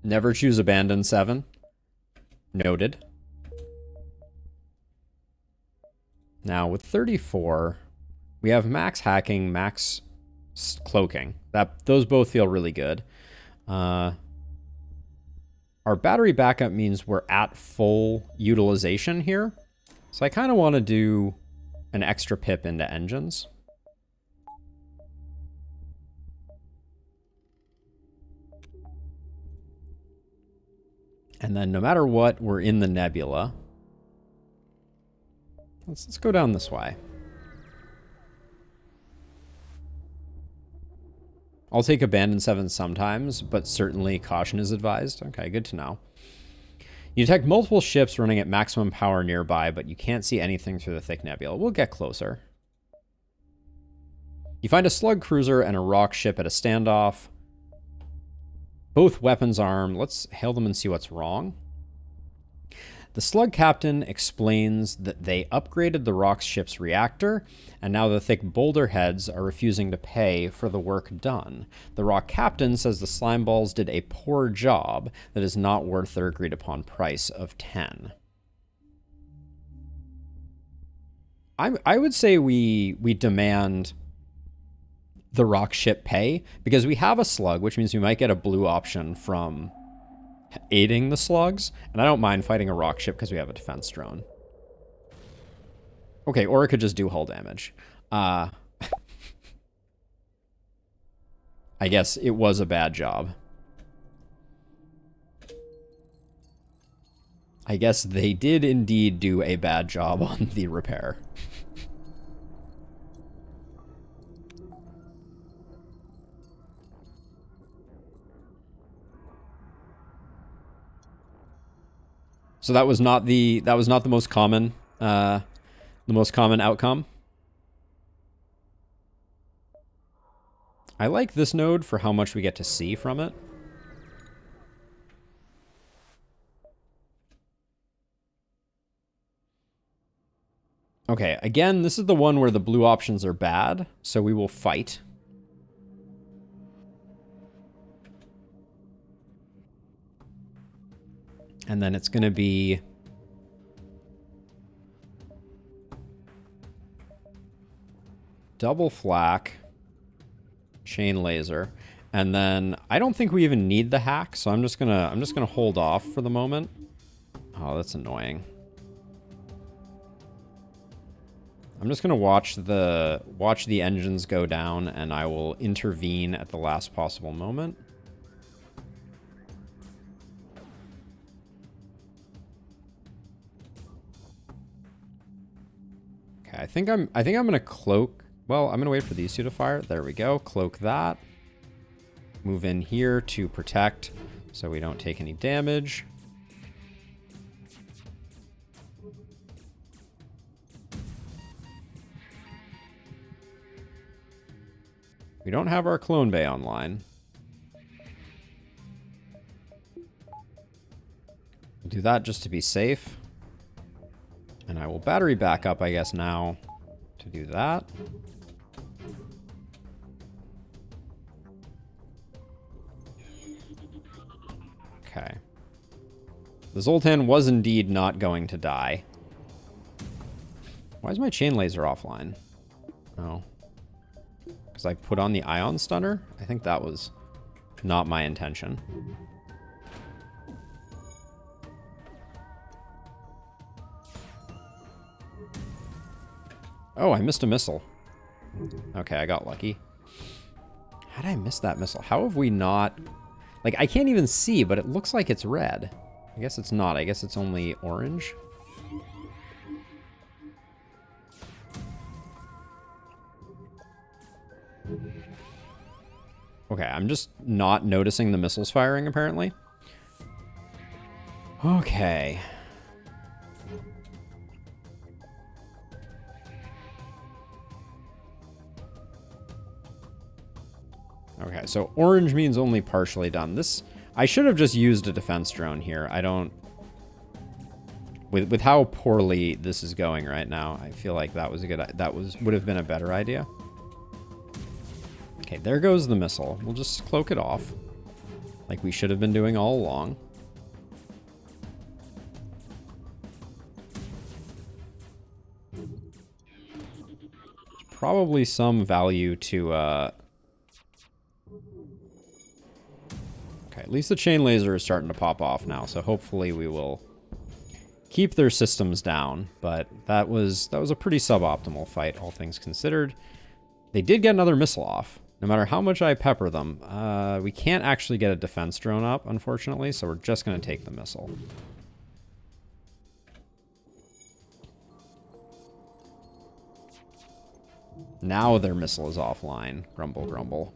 Never choose abandon 7. Noted. Now with 34, we have max hacking, max cloaking. Those both feel really good. Our battery backup means we're at full utilization here. So I kind of want to do an extra pip into engines. And then no matter what, we're in the nebula. Let's go down this way. I'll take abandon 7 sometimes, but certainly caution is advised. Okay, good to know. You detect multiple ships running at maximum power nearby, but you can't see anything through the thick nebula. We'll get closer. You find a slug cruiser and a rock ship at a standoff. Both weapons armed. Let's hail them and see what's wrong. The slug captain explains that they upgraded the rock ship's reactor, and now the thick boulder heads are refusing to pay for the work done. The rock captain says the slime balls did a poor job that is not worth their agreed upon price of 10. I would say we demand the rock ship pay, because we have a slug, which means we might get a blue option from aiding the slugs, and I don't mind fighting a rock ship because we have a defense drone. Okay, or it could just do hull damage. I guess it was a bad job. I guess they did indeed do a bad job on the repair. So that was not the most common outcome. I like this node for how much we get to see from it. Okay, again, this is the one where the blue options are bad, so we will fight. And then it's going to be double flak, chain laser, and then I don't think we even need the hack, so I'm just gonna hold off for the moment. Oh, that's annoying. I'm just gonna watch the engines go down, and I will intervene at the last possible moment. I think I'm gonna cloak. Well, I'm gonna wait for these two to fire. There we go. Cloak that. Move in here to protect so we don't take any damage. We don't have our clone bay online. We'll do that just to be safe. And I will battery back up, I guess, now to do that. Okay. The Zoltan was indeed not going to die. Why is my chain laser offline? Oh. Because I put on the ion stunner? I think that was not my intention. Oh, I missed a missile. Okay, I got lucky. How did I miss that missile? How have we not... Like, I can't even see, but it looks like it's red. I guess it's not. I guess it's only orange. Okay, I'm just not noticing the missiles firing, apparently. Okay. Okay, so orange means only partially done. This, I should have just used a defense drone here. I don't... With how poorly this is going right now, I feel like that was a good... would have been a better idea. Okay, there goes the missile. We'll just cloak it off. like we should have been doing all along. Probably some value to, okay, at least the chain laser is starting to pop off now, so hopefully we will keep their systems down, but that was a pretty suboptimal fight, all things considered. They did get another missile off. No matter how much I pepper them, we can't actually get a defense drone up, unfortunately, so we're just going to take the missile. Now their missile is offline. Grumble, grumble.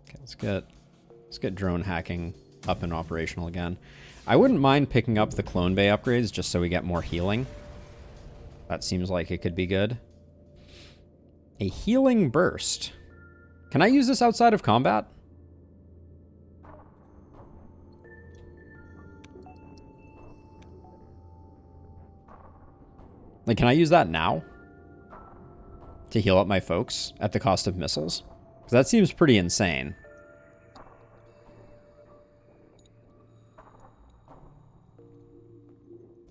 Okay, let's get drone hacking up and operational again. I wouldn't mind picking up the Clone Bay upgrades just so we get more healing. That seems like it could be good. A healing burst. Can I use this outside of combat? Like, can I use that now? To heal up my folks at the cost of missiles? Because that seems pretty insane.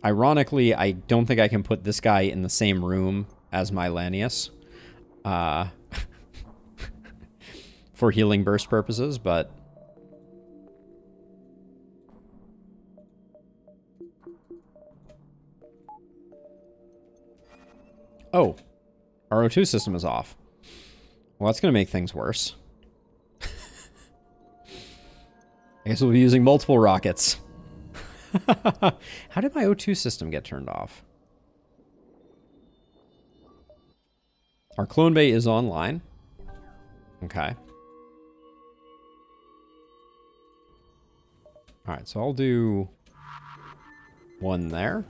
Ironically, I don't think I can put this guy in the same room as my Lanius. For healing burst purposes, but... Oh, our O2 system is off. Well, that's going to make things worse. I guess we'll be using multiple rockets. How did my O2 system get turned off? Our clone bay is online. Okay. Alright, so I'll do one there.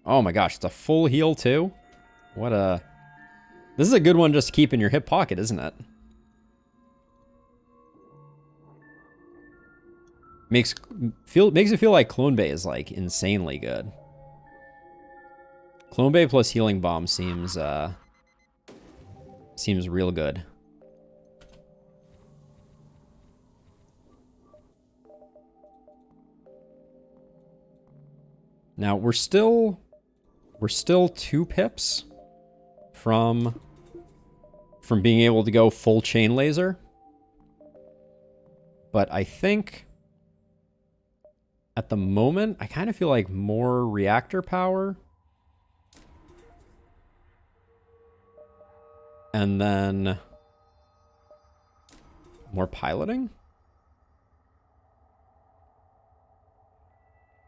Oh my gosh, it's a full heal too? What a... This is a good one just to keep in your hip pocket, isn't it? Makes it feel like Clone Bay is like insanely good. Clone Bay plus Healing Bomb seems real good. Now we're still 2 pips from being able to go full chain laser. But I think at the moment, I kind of feel like more reactor power. And then more piloting.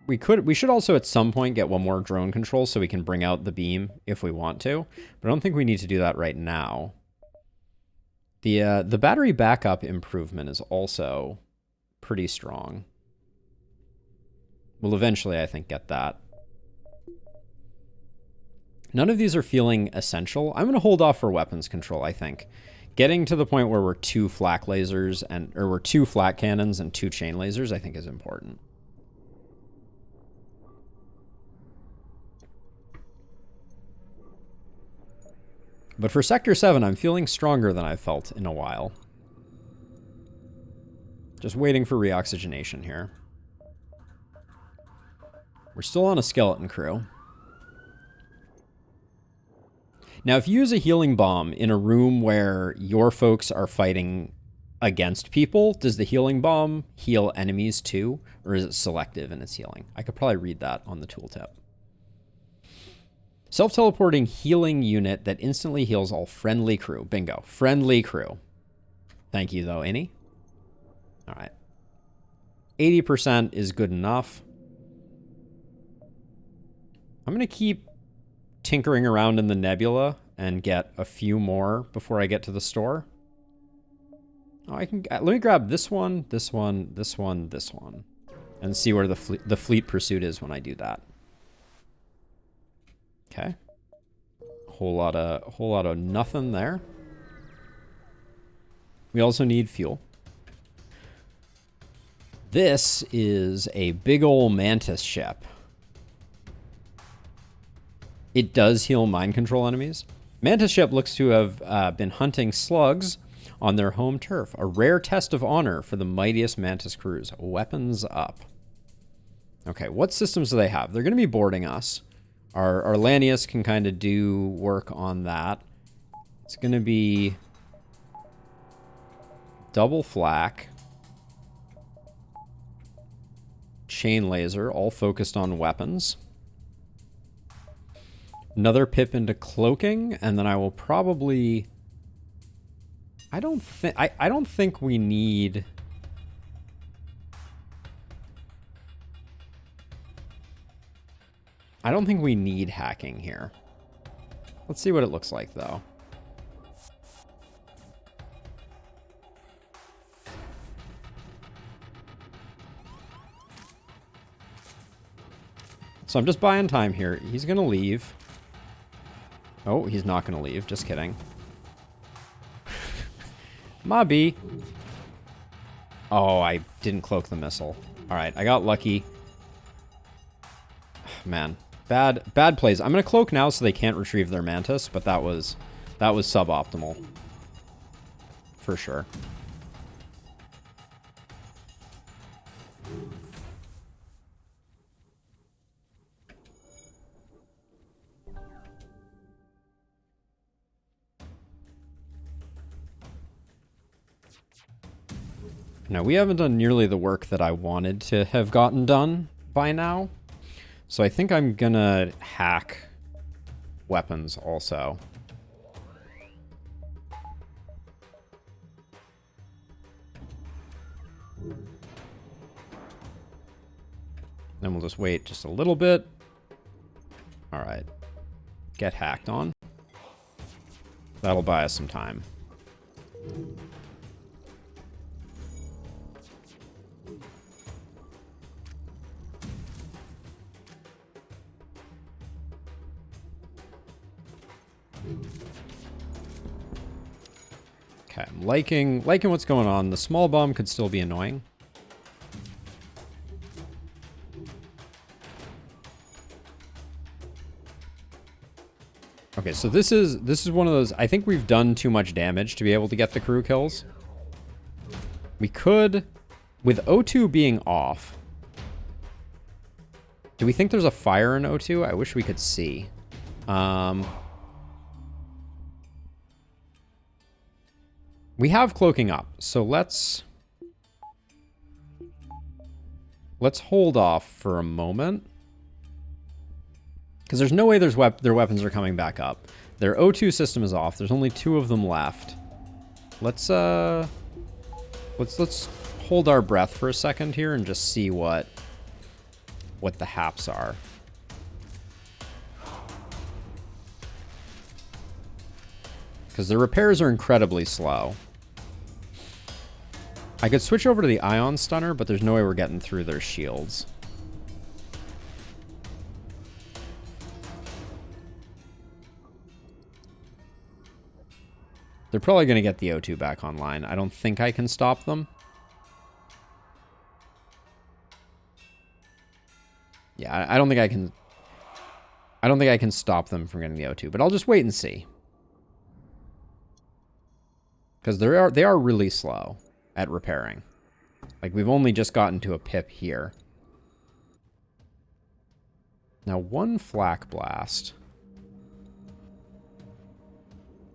We should also at some point get one more drone control so we can bring out the beam if we want to. But I don't think we need to do that right now. The battery backup improvement is also pretty strong. We'll eventually, I think, get that. None of these are feeling essential. I'm going to hold off for weapons control, I think. Getting to the point where we're 2 flak lasers or we're 2 flak cannons and 2 chain lasers, I think is important. But for Sector 7, I'm feeling stronger than I've felt in a while. Just waiting for reoxygenation here. We're still on a skeleton crew. Now, if you use a healing bomb in a room where your folks are fighting against people, does the healing bomb heal enemies too? Or is it selective in its healing? I could probably read that on the tooltip. Self-teleporting healing unit that instantly heals all friendly crew. Bingo. Friendly crew. Thank you, though, Annie. All right. 80% is good enough. I'm going to keep tinkering around in the nebula and get a few more before I get to the store. Oh, let me grab this one, this one, this one, this one, and see where the fleet pursuit is when I do that. Okay. Whole lot of nothing there. We also need fuel. This is a big ol' Mantis ship. It does heal mind control enemies. Mantis ship looks to have been hunting slugs on their home turf. A rare test of honor for the mightiest Mantis crews. Weapons up. Okay, what systems do they have? They're going to be boarding us. Our Lanius can kind of do work on that. It's going to be double flak, chain laser, all focused on weapons. Another pip into cloaking, and then I will probably... I don't think we need... I don't think we need hacking here. Let's see what it looks like, though. So I'm just buying time here. He's going to leave. Oh, he's not going to leave. Just kidding. Mobby. Oh, I didn't cloak the missile. All right, I got lucky. Man, bad plays. I'm going to cloak now so they can't retrieve their Mantis, but that was suboptimal. For sure. Now, we haven't done nearly the work that I wanted to have gotten done by now. So I think I'm gonna hack weapons also. Then we'll just wait just a little bit. All right. Get hacked on. That'll buy us some time. Okay, I'm liking what's going on. The small bomb could still be annoying. Okay, so this is one of those. I think we've done too much damage to be able to get the crew kills. We could, with O2 being off. Do we think there's a fire in O2? I wish we could see. We have cloaking up, so let's hold off for a moment. Because there's no way their weapons are coming back up. Their O2 system is off. There's only 2 of them left. Let's hold our breath for a second here and just see what the haps are. Because the repairs are incredibly slow. I could switch over to the ion stunner, but there's no way we're getting through their shields. They're probably going to get the O2 back online. I don't think I can stop them. Yeah, I don't think I can... I don't think I can stop them from getting the O2, but I'll just wait and see. Because they are really slow at repairing. Like, we've only just gotten to a pip here. Now, 1 flak blast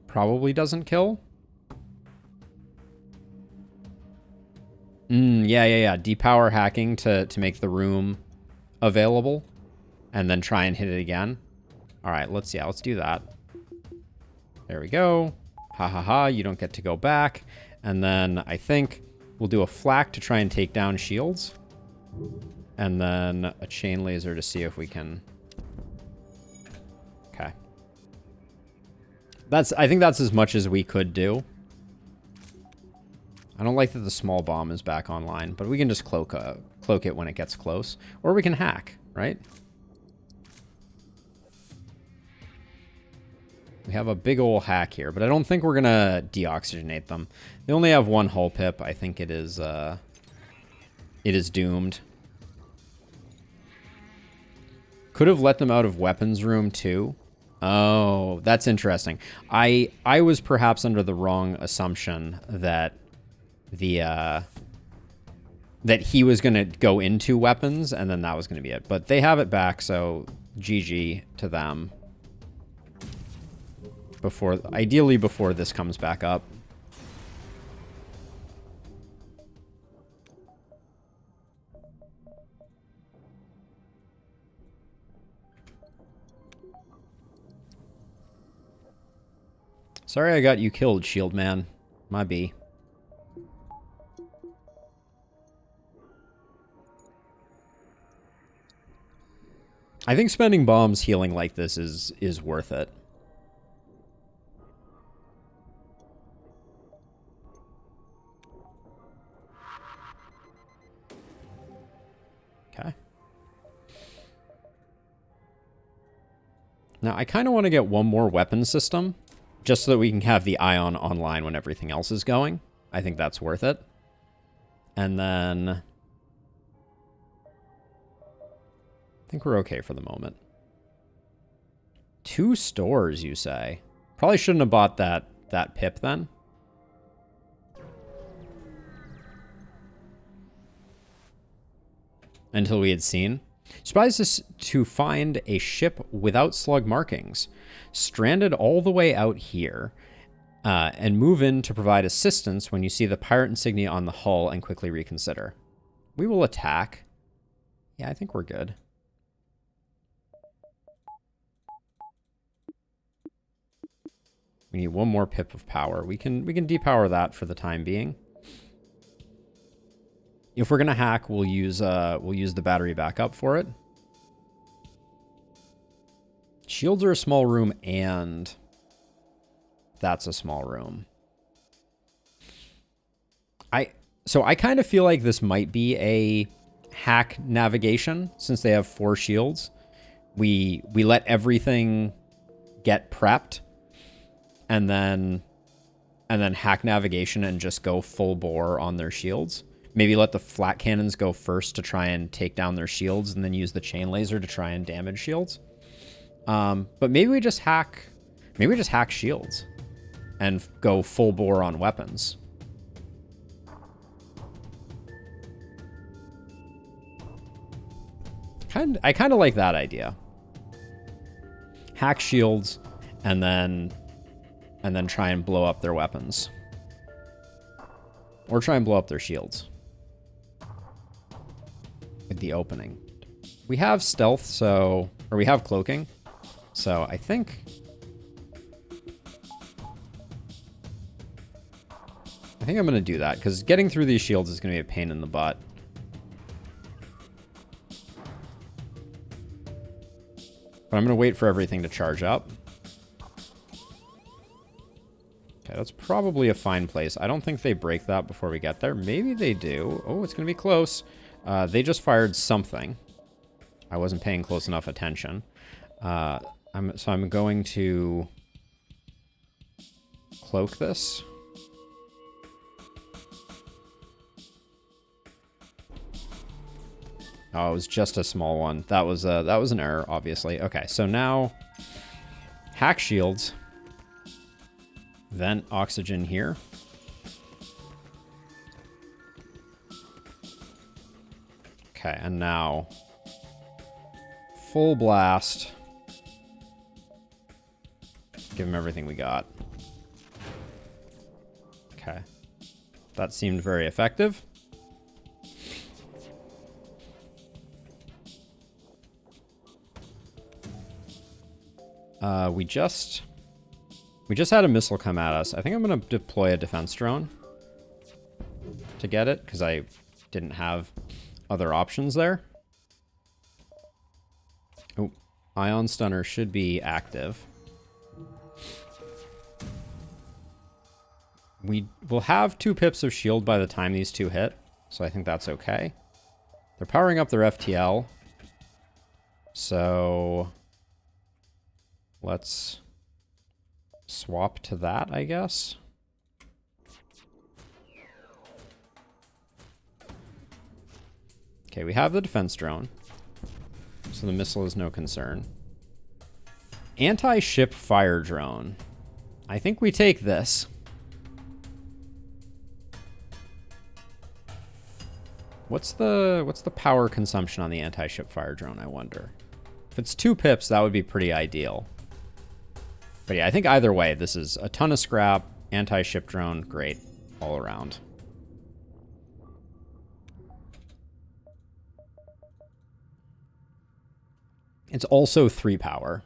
probably doesn't kill. Yeah. Depower hacking to make the room available. And then try and hit it again. Alright, let's do that. There we go. Ha, you don't get to go back. And then I think we'll do a flak to try and take down shields. And then a chain laser to see if we can... Okay. I think that's as much as we could do. I don't like that the small bomb is back online, but we can just cloak it when it gets close. Or we can hack, right? We have a big ol' hack here, but I don't think we're gonna deoxygenate them. They only have 1 hull pip. I think it is doomed. Could have let them out of weapons room too, Oh, that's interesting. I was perhaps under the wrong assumption that the that he was going to go into weapons and then that was going to be it. But they have it back, so GG to them. Ideally before this comes back up. Sorry I got you killed, Shield Man. My B. I think spending bombs healing like this is worth it. Okay. Now, I kind of want to get one more weapon system, just so that we can have the Ion online when everything else is going. I think that's worth it. And then I think we're okay for the moment. 2 stores, you say? Probably shouldn't have bought that pip then. Until we had seen. Surprised us to find a ship without slug markings, stranded all the way out here, and move in to provide assistance when you see the pirate insignia on the hull and quickly reconsider. We will attack. Yeah, I think we're good. We need one more pip of power. We can depower that for the time being. If we're gonna hack, we'll use the battery backup for it. Shields are a small room, and that's a small room. So I kind of feel like this might be a hack navigation since they have 4 shields. We let everything get prepped, and then hack navigation and just go full bore on their shields. Maybe let the flat cannons go first to try and take down their shields, and then use the chain laser to try and damage shields. But maybe we just hack shields and go full bore on weapons. I kind of like that idea. Hack shields and then try and blow up their weapons. Or try and blow up their shields. With the opening. We have stealth, or we have cloaking. So I think I'm going to do that, because getting through these shields is going to be a pain in the butt. But I'm going to wait for everything to charge up. Okay, that's probably a fine place. I don't think they break that before we get there. Maybe they do. Oh, it's going to be close. They just fired something. I wasn't paying close enough attention. So I'm going to cloak this. Oh, it was just a small one. That was an error, obviously. Okay, so now hack shields. Vent oxygen here. Okay, and now full blast. Give him everything we got. Okay. That seemed very effective. We just had a missile come at us. I think I'm going to deploy a defense drone to get it, because I didn't have other options there. Oh, ion stunner should be active. We will have 2 pips of shield by the time these 2 hit, so I think that's okay. They're powering up their FTL. So let's swap to that, I guess. Okay, we have the defense drone, so the missile is no concern. Anti-ship fire drone. I think we take this. What's the power consumption on the anti-ship fire drone, I wonder? If it's 2 pips, that would be pretty ideal. But yeah, I think either way, this is a ton of scrap, anti-ship drone, great, all around. It's also 3 power.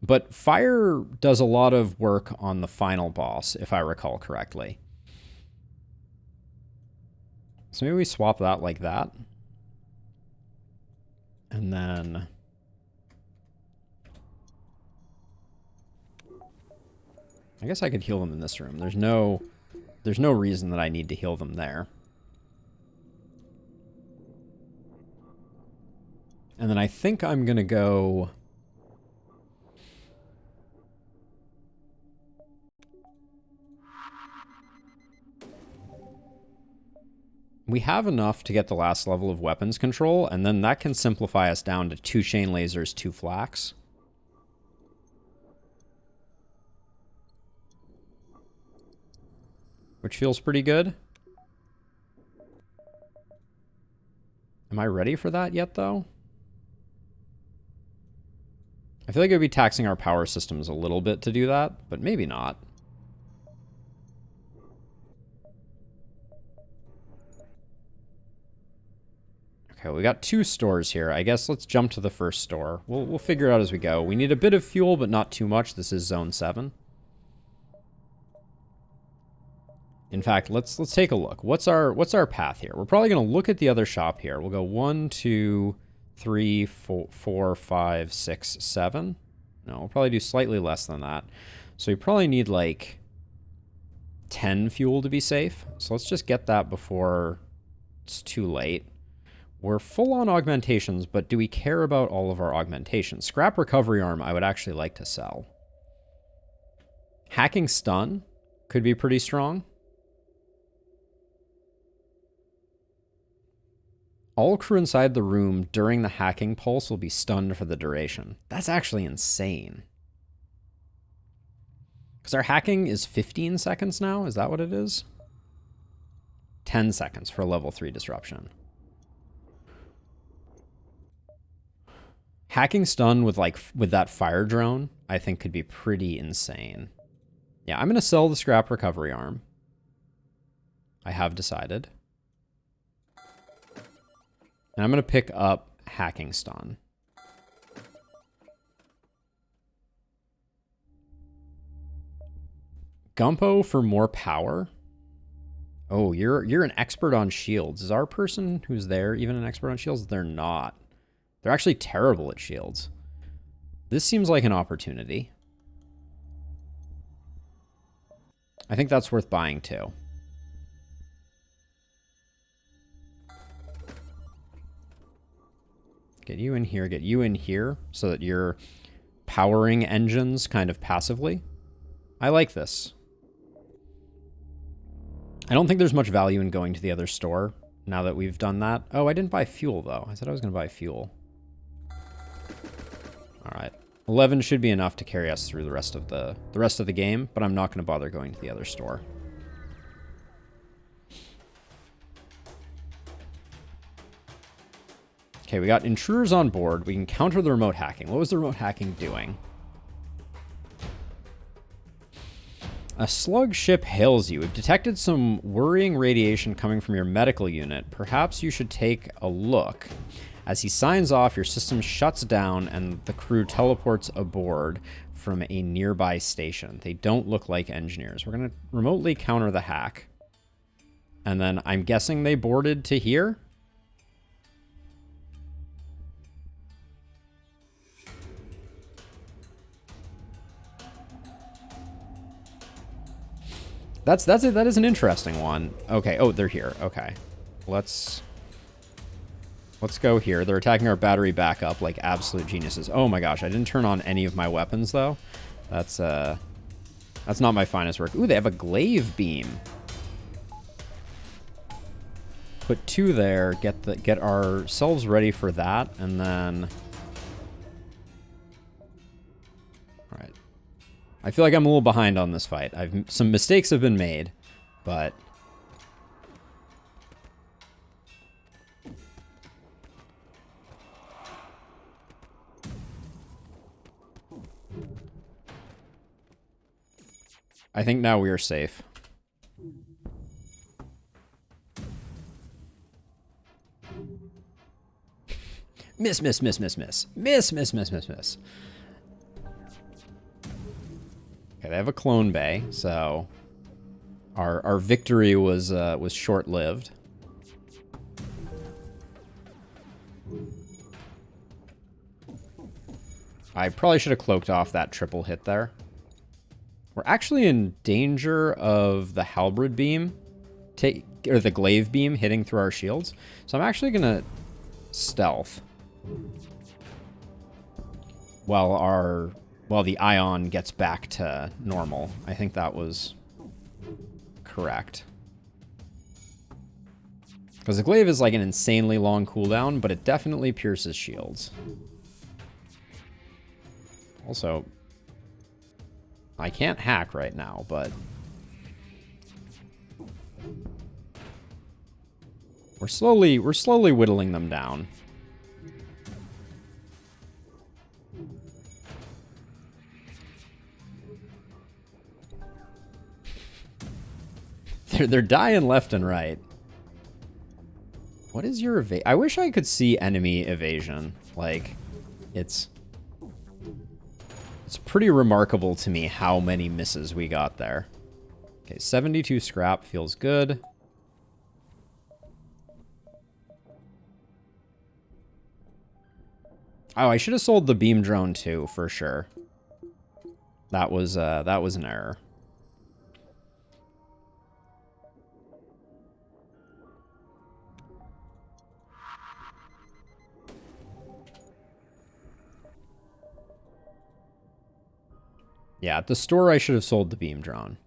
But fire does a lot of work on the final boss, if I recall correctly. So maybe we swap that like that. And then... I guess I could heal them in this room. There's no reason that I need to heal them there. And then I think I'm going to go... We have enough to get the last level of weapons control, and then that can simplify us down to 2 chain lasers, 2 flax. Which feels pretty good. Am I ready for that yet, though? I feel like it would be taxing our power systems a little bit to do that, but maybe not. Okay, we got 2 stores here. I guess let's jump to the first store. We'll figure it out as we go. We need a bit of fuel, but not too much. This is Zone 7. In fact, let's take a look. What's our path here? We're probably going to look at the other shop here. We'll go 1, 2, 3, 4, 5, 6, 7. No, we'll probably do slightly less than that. So we probably need like 10 fuel to be safe. So let's just get that before it's too late. We're full on augmentations, but do we care about all of our augmentations? Scrap recovery arm I would actually like to sell. Hacking stun could be pretty strong. All crew inside the room during the hacking pulse will be stunned for the duration. That's actually insane. Because our hacking is 15 seconds now? Is that what it is? 10 seconds for a level 3 disruption. Hacking stun with that fire drone, I think could be pretty insane. Yeah, I'm going to sell the scrap recovery arm. I have decided. And I'm going to pick up hacking stun. Gumpo for more power. Oh, you're an expert on shields. Is our person who's there even an expert on shields? They're not. They're actually terrible at shields. This seems like an opportunity. I think that's worth buying too. Get you in here so that you're powering engines kind of passively. I like this. I don't think there's much value in going to the other store now that we've done that. Oh, I didn't buy fuel though. I said I was going to buy fuel. All right. 11 should be enough to carry us through the rest of the game, but I'm not going to bother going to the other store. Okay, we got intruders on board. We can counter the remote hacking. What was the remote hacking doing? A slug ship hails you. We've detected some worrying radiation coming from your medical unit. Perhaps you should take a look. As he signs off, your system shuts down and the crew teleports aboard from a nearby station. They don't look like engineers. We're going to remotely counter the hack. And then I'm guessing they boarded to here. That is an interesting one. Okay. Oh, they're here. Okay. Let's go here. They're attacking our battery backup like absolute geniuses. Oh my gosh, I didn't turn on any of my weapons though. That's not my finest work. Ooh, they have a glaive beam. Put 2 there. Get ourselves ready for that, and then I feel like I'm a little behind on this fight. Some mistakes have been made, but... I think now we are safe. Miss, miss, miss, miss, miss. Miss, miss, miss, miss, miss. Okay, they have a clone bay, so our victory was short-lived. I probably should have cloaked off that triple hit there. We're actually in danger of the halberd beam, or the glaive beam hitting through our shields. So I'm actually gonna stealth while the ion gets back to normal. I think that was correct. Because the glaive is like an insanely long cooldown, but it definitely pierces shields. Also, I can't hack right now, but we're slowly whittling them down. They're dying left and right. What is your evasion? I wish I could see enemy evasion. Like, it's pretty remarkable to me how many misses we got there. Okay, 72 scrap feels good. Oh, I should have sold the beam drone too, for sure. That was an error. Yeah, at the store I should have sold the beam drone.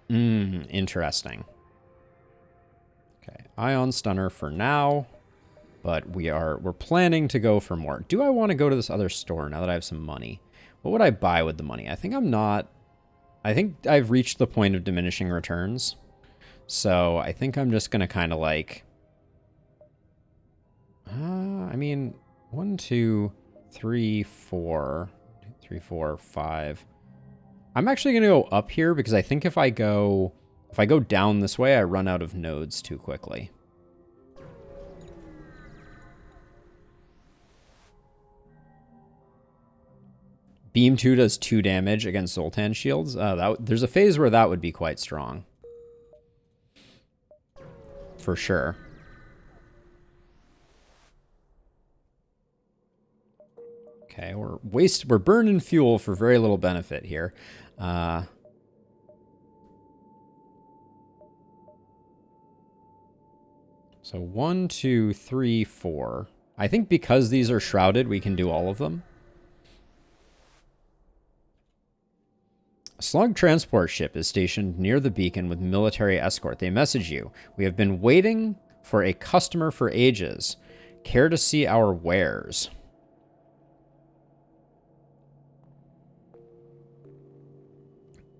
Interesting. Okay, ion stunner for now, but we're planning to go for more. Do I want to go to this other store now that I have some money? What would I buy with the money? I think I've reached the point of diminishing returns. So I think I'm just going to kind of like, I mean, 1, 2, 3, 4, 3, 4, 5. I'm actually going to go up here because I think if I go down this way, I run out of nodes too quickly. Beam 2 does 2 damage against Zoltan shields. There's a phase where that would be quite strong. For sure. Okay, we're burning fuel for very little benefit here. So 1, 2, 3, 4. I think because these are shrouded, we can do all of them. A slug transport ship is stationed near the beacon with military escort. They message you. We have been waiting for a customer for ages. Care to see our wares?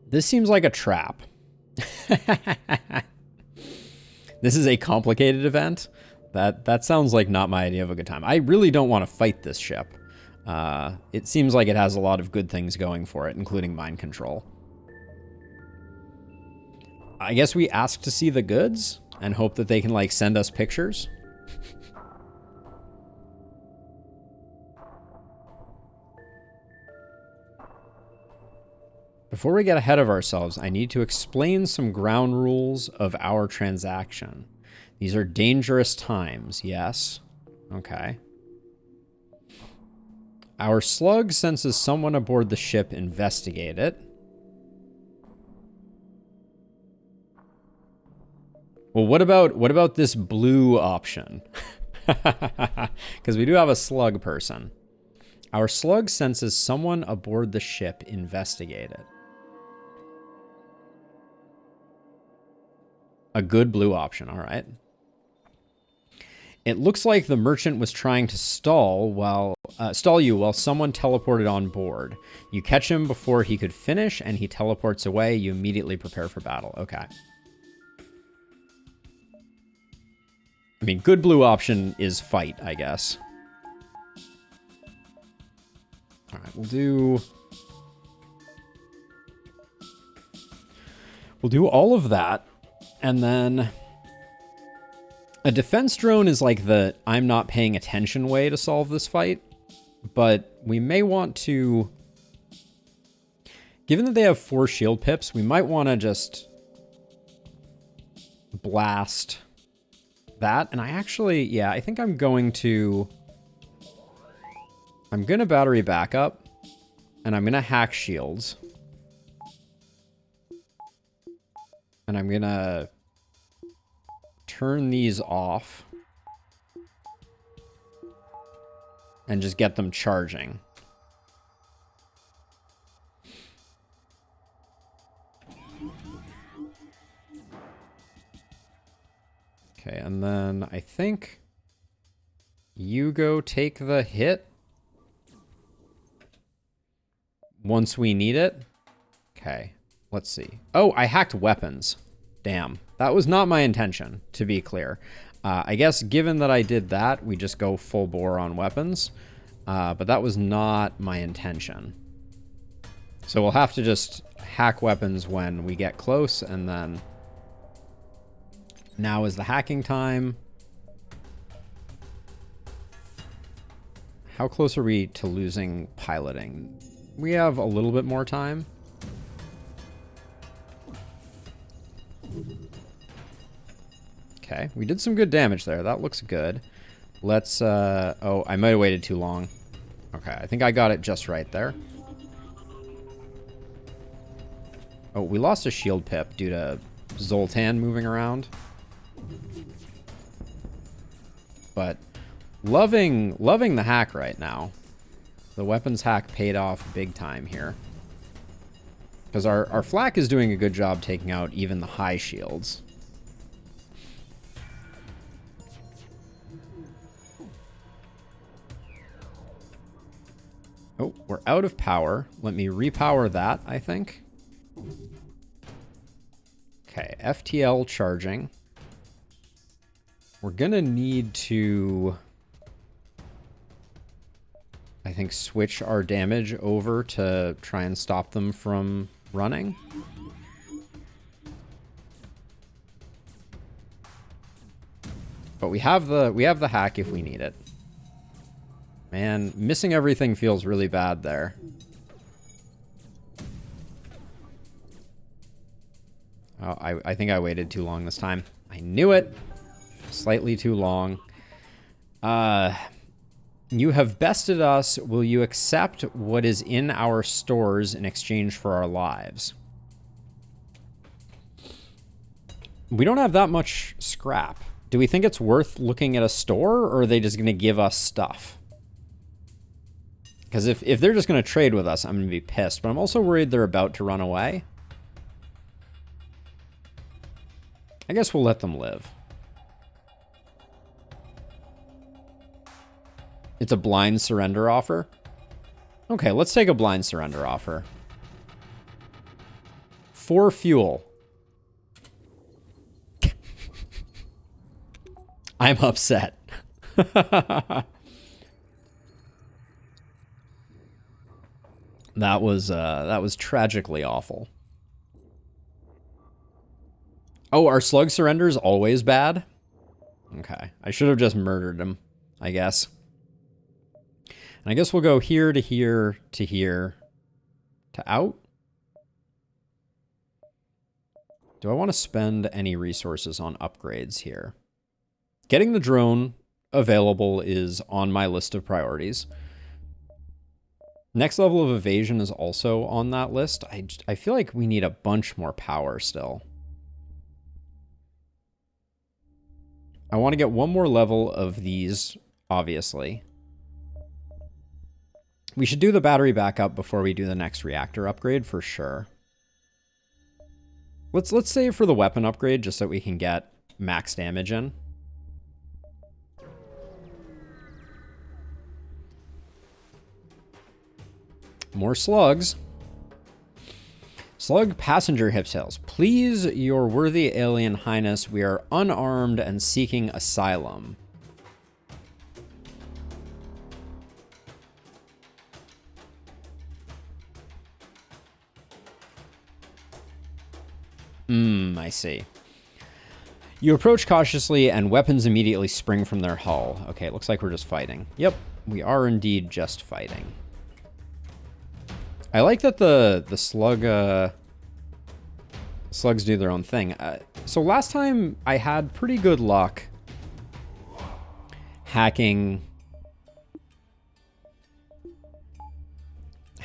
This seems like a trap. This is a complicated event. That sounds like not my idea of a good time. I really don't want to fight this ship. It seems like it has a lot of good things going for it, including mind control. I guess we ask to see the goods and hope that they can, like, send us pictures. Before we get ahead of ourselves, I need to explain some ground rules of our transaction. These are dangerous times, yes. Okay. Our slug senses someone aboard the ship. Investigate it. Well, what about this blue option? Because we do have a slug person. Our slug senses someone aboard the ship. Investigate it. A good blue option, all right. It looks like the merchant was trying to stall you while someone teleported on board. You catch him before he could finish, and he teleports away. You immediately prepare for battle. Okay. I mean, good blue option is fight, I guess. All right, we'll do all of that, and then a defense drone is like the I'm not paying attention way to solve this fight, but we may want to, given that they have 4 shield pips, we might want to just blast that. And I actually, yeah, I think I'm going to battery backup, and I'm going to hack shields. And I'm going to turn these off and just get them charging. Okay, and then I think you go take the hit once we need it. Okay, let's see. Oh, I hacked weapons. Damn, that was not my intention, to be clear. I guess given that I did that, we just go full bore on weapons. But that was not my intention. So we'll have to just hack weapons when we get close, and then now is the hacking time. How close are we to losing piloting? We have a little bit more time. Okay, we did some good damage there. That looks good. Let's, oh, I might have waited too long. Okay, I think I got it just right there. Oh, we lost a shield pip due to Zoltan moving around. But loving the hack right now. The weapons hack paid off big time here. Because our flak is doing a good job taking out even the high shields. Oh, we're out of power. Let me repower that, I think. Okay, FTL charging. We're gonna need to, I think, switch our damage over to try and stop them from running. But we have the hack if we need it. Man, missing everything feels really bad there. Oh, I think I waited too long this time. I knew it. Slightly too long. You have bested us. Will you accept what is in our stores in exchange for our lives? We don't have that much scrap. Do we think it's worth looking at a store, or are they just going to give us stuff? Because if they're just going to trade with us, I'm going to be pissed. But I'm also worried they're about to run away. I guess we'll let them live. It's a blind surrender offer. Okay, let's take a blind surrender offer. 4 fuel. I'm upset. That was tragically awful. Oh, are slug surrenders always bad? Okay, I should have just murdered him, I guess. And I guess we'll go here to here to here to out. Do I want to spend any resources on upgrades here? Getting the drone available is on my list of priorities. Next level of evasion is also on that list. I feel like we need a bunch more power still. I want to get one more level of these, obviously. We should do the battery backup before we do the next reactor upgrade for sure. Let's save for the weapon upgrade just so we can get max damage in. more slugs. Slug passenger hiptails. Please, your worthy alien highness, we are unarmed and seeking asylum. I see. You approach cautiously and weapons immediately spring from their hull. Okay, it looks like we're just fighting. Yep, we are indeed just fighting. I like that the slugs do their own thing. So last time I had pretty good luck hacking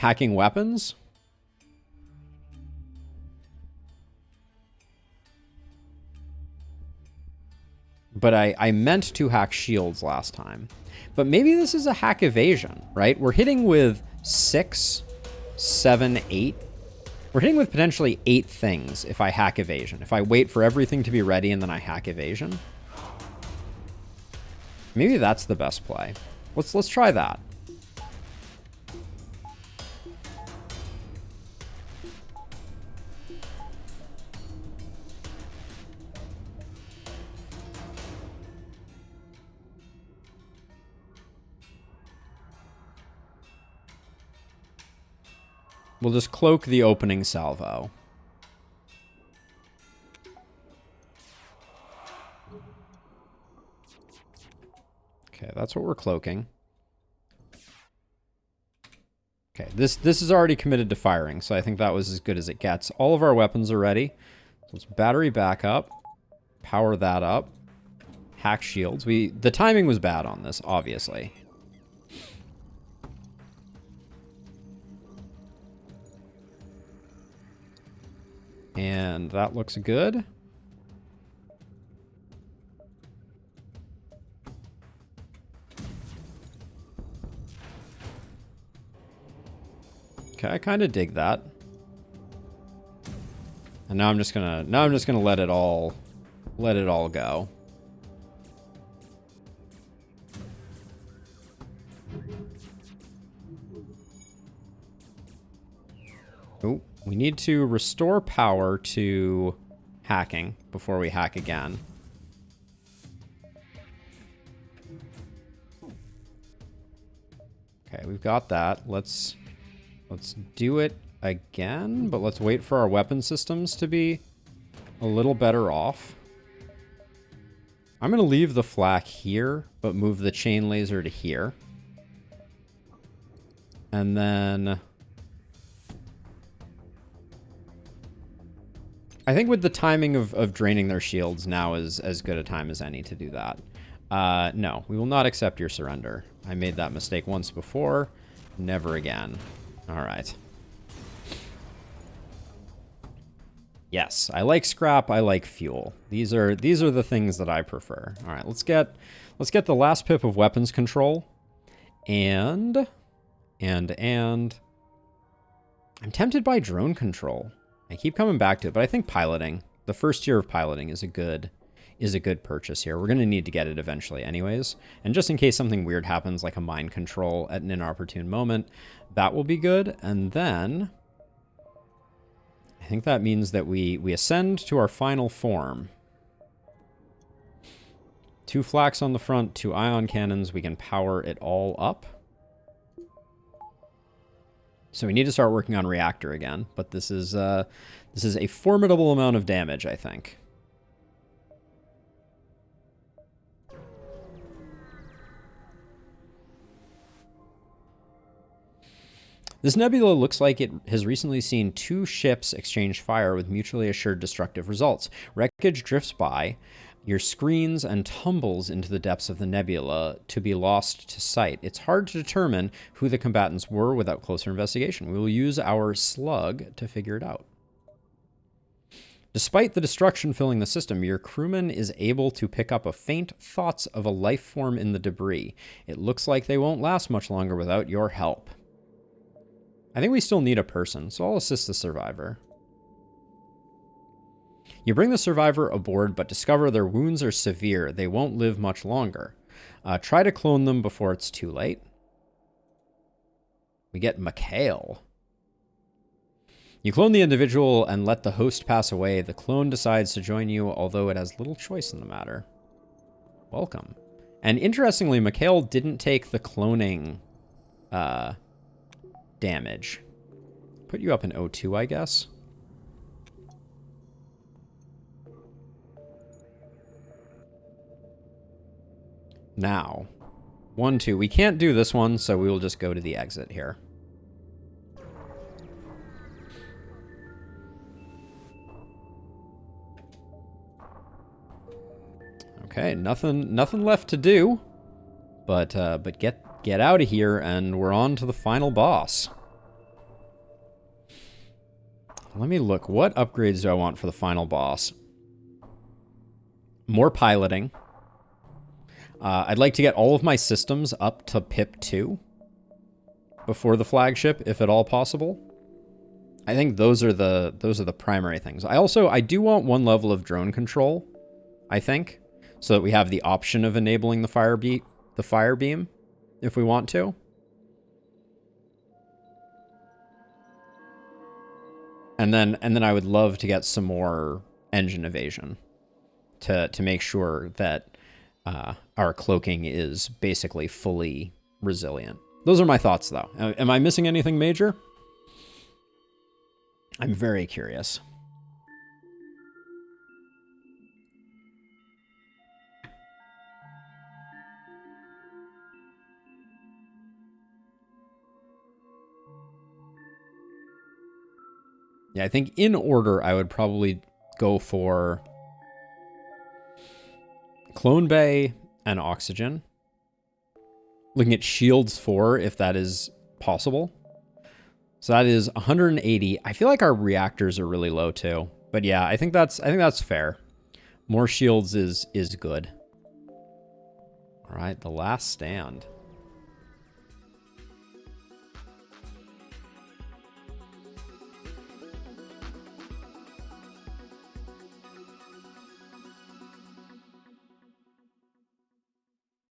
weapons. But I meant to hack shields last time. But maybe this is a hack evasion, right? We're hitting with 6, 7, 8. We're hitting with potentially 8 things if I hack evasion. If I wait for everything to be ready and then I hack evasion. Maybe that's the best play. Let's try that. We'll just cloak the opening salvo. Okay, that's what we're cloaking. Okay, this is already committed to firing, so I think that was as good as it gets. All of our weapons are ready. So let's battery back up. Power that up. Hack shields. The timing was bad on this, obviously. And that looks good. Okay, I kind of dig that. And now I'm just gonna let it all go. Oh, we need to restore power to hacking before we hack again. Okay, we've got that. Let's do it again, but let's wait for our weapon systems to be a little better off. I'm going to leave the flak here, but move the chain laser to here. And then I think with the timing of draining their shields, now is as good a time as any to do that. No, we will not accept your surrender. I made that mistake once before. Never again. All right. Yes, I like scrap. I like fuel. These are the things that I prefer. All right, let's get the last pip of weapons control, and I'm tempted by drone control. I keep coming back to it, but I think piloting, the first tier of piloting, is a good purchase here. We're going to need to get it eventually anyways. And just in case something weird happens, like a mind control at an inopportune moment, that will be good. And then I think that means that we ascend to our final form. 2 flaks on the front, 2 ion cannons. We can power it all up. So we need to start working on reactor again, but this is a formidable amount of damage, I think. This nebula looks like it has recently seen 2 ships exchange fire with mutually assured destructive results. Wreckage drifts by your screens and tumbles into the depths of the nebula to be lost to sight. It's hard to determine who the combatants were without closer investigation. We will use our slug to figure it out. Despite the destruction filling the system, your crewman is able to pick up a faint thoughts of a life form in the debris. It looks like they won't last much longer without your help. I think we still need a person, so I'll assist the survivor. You bring the survivor aboard, but discover their wounds are severe. They won't live much longer. Try to clone them before it's too late. We get Mikhail. You clone the individual and let the host pass away. The clone decides to join you, although it has little choice in the matter. Welcome. And interestingly, Mikhail didn't take the cloning damage. Put you up in O2, I guess. Now, 1, 2. We can't do this one, so we will just go to the exit here. Okay, nothing left to do, but get out of here, and we're on to the final boss. Let me look. What upgrades do I want for the final boss? More piloting. I'd like to get all of my systems up to PIP 2 before the flagship, if at all possible. I think those are the primary things. I do want 1 level of drone control, I think, so that we have the option of enabling the fire beam if we want to. And then I would love to get some more engine evasion to make sure that our cloaking is basically fully resilient. Those are my thoughts, though. Am I missing anything major? I'm very curious. Yeah, I think in order, I would probably go for Clone Bay and Oxygen. Looking at Shields 4, if that is possible. So that is 180. I feel like our reactors are really low too. But yeah, I think that's fair. More shields is good. All right, the last stand.